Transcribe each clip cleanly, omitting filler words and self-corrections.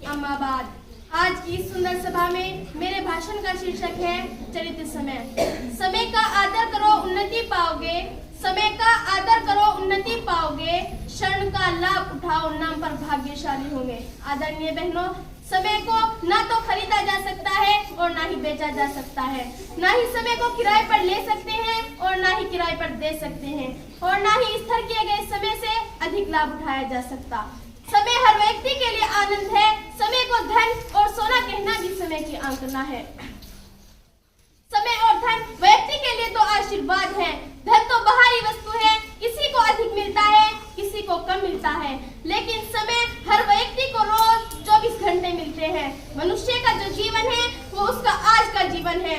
अम्मा बाद। आज की इस सुंदर सभा में मेरे भाषण का शीर्षक है चरित्र समय। समय का आदर करो उन्नति पाओगे, समय का आदर करो उन्नति पाओगे, क्षण का लाभ उठाओ नाम पर भाग्यशाली होंगे। आदरणीय बहनों, समय को ना तो खरीदा जा सकता है और ना ही बेचा जा सकता है, ना ही समय को किराए पर ले सकते हैं और ना ही किराए पर दे सकते हैं, और ना ही स्थिर किए गए समय से अधिक लाभ उठाया जा सकता। समय हर व्यक्ति के लिए आनंद है। समय को धन और सोना कहना भी समय की आंकना है। समय और धन व्यक्ति के लिए तो आशीर्वाद है। धन तो बाहरी वस्तु है, किसी को अधिक मिलता है, किसी को कम मिलता है, लेकिन समय हर व्यक्ति को रोज 24 घंटे मिलते हैं। मनुष्य का जो जीवन है वो उसका आज का जीवन है।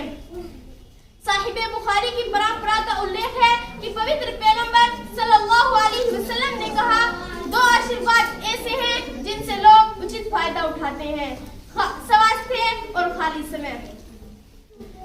साहिबे बुखारी की परंपरा का उल्लेख है कि पवित्र पैगंबर सल्लल्लाहु अलैहि वसल्लम ने कहा, दो आशीर्वाद ऐसे हैं जिनसे लोग उचित फायदा उठाते हैं, स्वास्थ्य और खाली समय।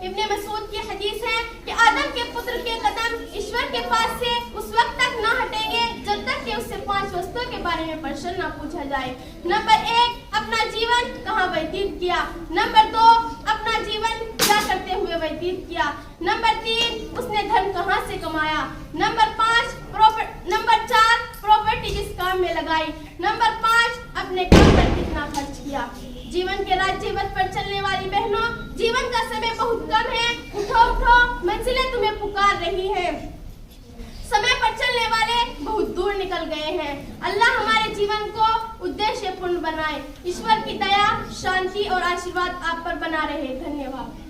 इब्ने मसूद की हदीस है कि आदम के पुत्र के कदम ईश्वर के पास से उस वक्त तक न हटेंगे जब तक कि उससे 5 वस्तुओं के बारे में प्रश्न न पूछा जाए। नंबर 1, अपना जीवन कहाँ व्यतीत किया। नंबर 2, अपना जीवन क्या करते हुए व्यतीत किया। नंबर 3, उसने धन कहाँ से कमाया। नंबर 4, प्रॉपर्टी किस काम में लगाई। नंबर 5, अपने काम पर कितना खर्च किया। जीवन के राज्य पथ पर चलने वाली बहनों, जीवन का समय बहुत कम है। उठो उठो, मंजिलें तुम्हें पुकार रही हैं। समय पर चलने वाले बहुत दूर निकल गए हैं। अल्लाह हमारे जीवन को उद्देश्यपूर्ण बनाए। ईश्वर की दया, शांति और आशीर्वाद आप पर बना रहे। धन्यवाद।